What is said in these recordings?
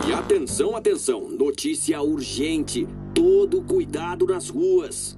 E atenção, atenção, notícia urgente. Todo cuidado nas ruas.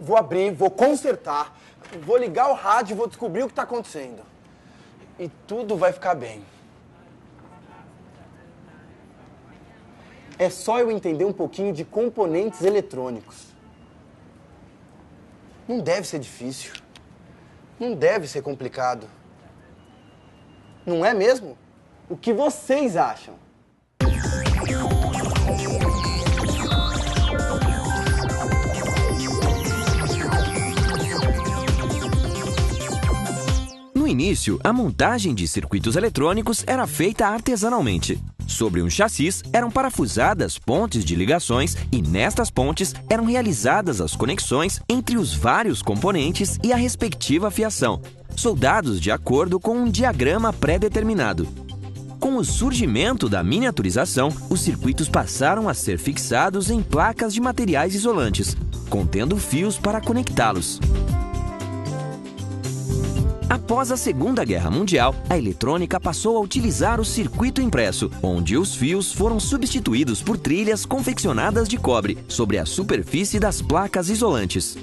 Vou abrir, vou consertar, vou ligar o rádio e vou descobrir o que está acontecendo. E tudo vai ficar bem. É só eu entender um pouquinho de componentes eletrônicos. Não deve ser difícil. Não deve ser complicado. Não é mesmo? O que vocês acham? No início, a montagem de circuitos eletrônicos era feita artesanalmente. Sobre um chassis eram parafusadas pontes de ligações e nestas pontes eram realizadas as conexões entre os vários componentes e a respectiva fiação, soldados de acordo com um diagrama pré-determinado. Com o surgimento da miniaturização, os circuitos passaram a ser fixados em placas de materiais isolantes, contendo fios para conectá-los. Após a Segunda Guerra Mundial, a eletrônica passou a utilizar o circuito impresso, onde os fios foram substituídos por trilhas confeccionadas de cobre sobre a superfície das placas isolantes.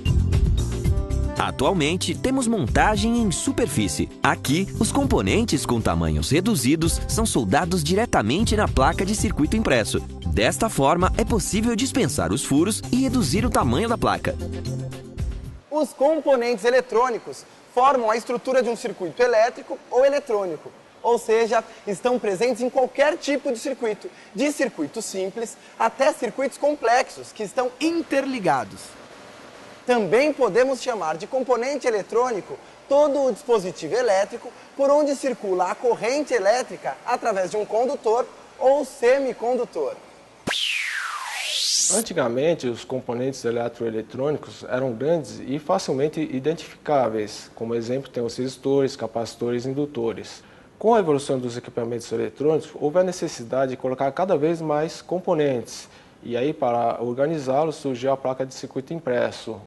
Atualmente, temos montagem em superfície. Aqui, os componentes com tamanhos reduzidos são soldados diretamente na placa de circuito impresso. Desta forma, é possível dispensar os furos e reduzir o tamanho da placa. Os componentes eletrônicos formam a estrutura de um circuito elétrico ou eletrônico, ou seja, estão presentes em qualquer tipo de circuito simples até circuitos complexos, que estão interligados. Também podemos chamar de componente eletrônico todo o dispositivo elétrico por onde circula a corrente elétrica através de um condutor ou semicondutor. Antigamente, os componentes eletroeletrônicos eram grandes e facilmente identificáveis. Como exemplo, tem os resistores, capacitores e indutores. Com a evolução dos equipamentos eletrônicos, houve a necessidade de colocar cada vez mais componentes. E aí, para organizá-los, surgiu a placa de circuito impresso,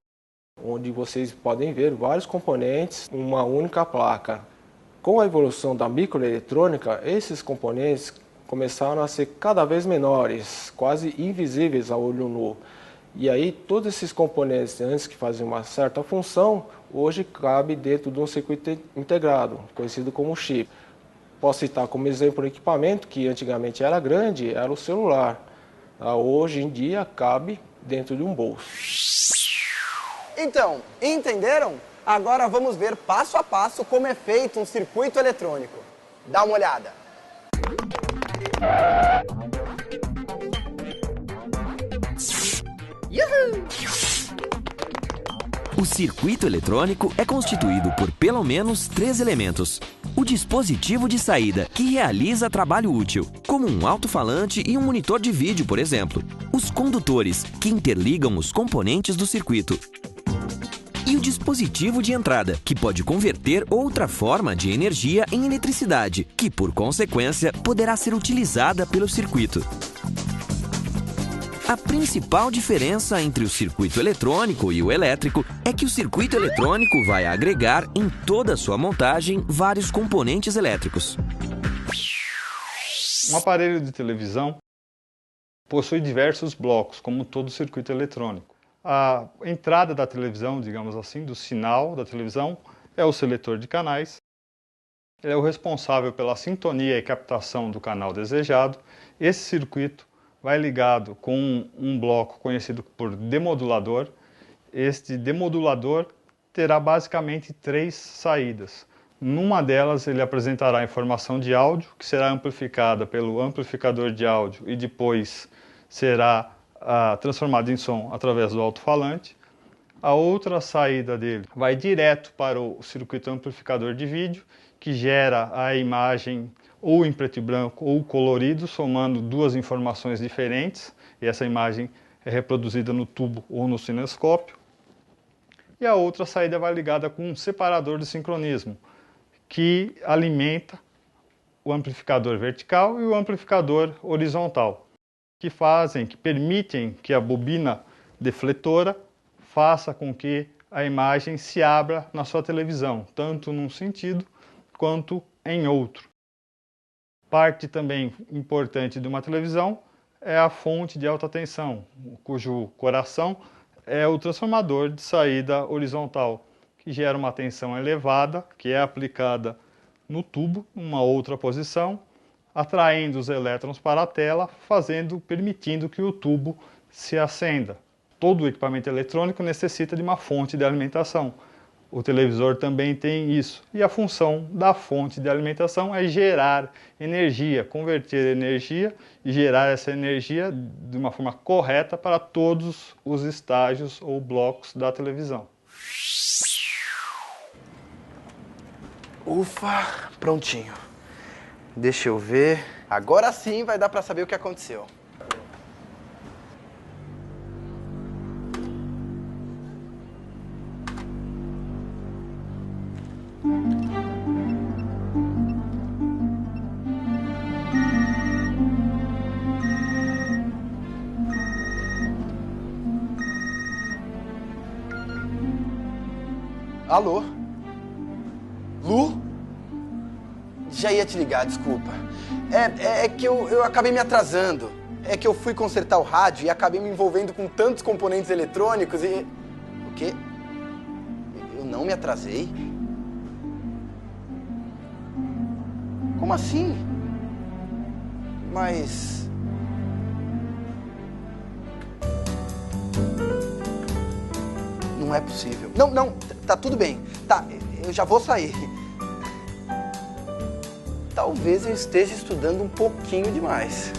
onde vocês podem ver vários componentes em uma única placa. Com a evolução da microeletrônica, esses componentes começaram a ser cada vez menores, quase invisíveis a olho nu. E aí todos esses componentes, antes que faziam uma certa função, hoje cabe dentro de um circuito integrado, conhecido como chip. Posso citar como exemplo um equipamento que antigamente era grande, era o celular. Hoje em dia cabe dentro de um bolso. Então, entenderam? Agora vamos ver passo a passo como é feito um circuito eletrônico. Dá uma olhada. O circuito eletrônico é constituído por pelo menos 3 elementos. O dispositivo de saída, que realiza trabalho útil, como um alto-falante e um monitor de vídeo, por exemplo. Os condutores, que interligam os componentes do circuito. E o dispositivo de entrada, que pode converter outra forma de energia em eletricidade, que, por consequência, poderá ser utilizada pelo circuito. A principal diferença entre o circuito eletrônico e o elétrico é que o circuito eletrônico vai agregar em toda a sua montagem vários componentes elétricos. Um aparelho de televisão possui diversos blocos, como todo circuito eletrônico. A entrada da televisão, digamos assim, do sinal da televisão, é o seletor de canais. Ele é o responsável pela sintonia e captação do canal desejado. Esse circuito vai ligado com um bloco conhecido por demodulador. Este demodulador terá basicamente 3 saídas. Numa delas ele apresentará informação de áudio, que será amplificada pelo amplificador de áudio e depois será transformado em som através do alto-falante. A outra saída dele vai direto para o circuito amplificador de vídeo, que gera a imagem ou em preto e branco ou colorido, somando 2 informações diferentes, e essa imagem é reproduzida no tubo ou no cinescópio. E a outra saída vai ligada com um separador de sincronismo, que alimenta o amplificador vertical e o amplificador horizontal, que permitem que a bobina defletora faça com que a imagem se abra na sua televisão, tanto num sentido quanto em outro. Parte também importante de uma televisão é a fonte de alta tensão, cujo coração é o transformador de saída horizontal, que gera uma tensão elevada, que é aplicada no tubo, numa outra posição, atraindo os elétrons para a tela, permitindo que o tubo se acenda. Todo equipamento eletrônico necessita de uma fonte de alimentação. O televisor também tem isso. E a função da fonte de alimentação é gerar energia, converter energia e gerar essa energia de uma forma correta para todos os estágios ou blocos da televisão. Ufa, prontinho. Deixa eu ver. Agora sim vai dar para saber o que aconteceu. Alô? Lu? Já ia te ligar, desculpa. É que eu acabei me atrasando. É que eu fui consertar o rádio e acabei me envolvendo com tantos componentes eletrônicos e... O quê? Eu não me atrasei? Como assim? Mas... Não é possível. Não, tá tudo bem. Tá, eu já vou sair. Talvez eu esteja estudando um pouquinho demais.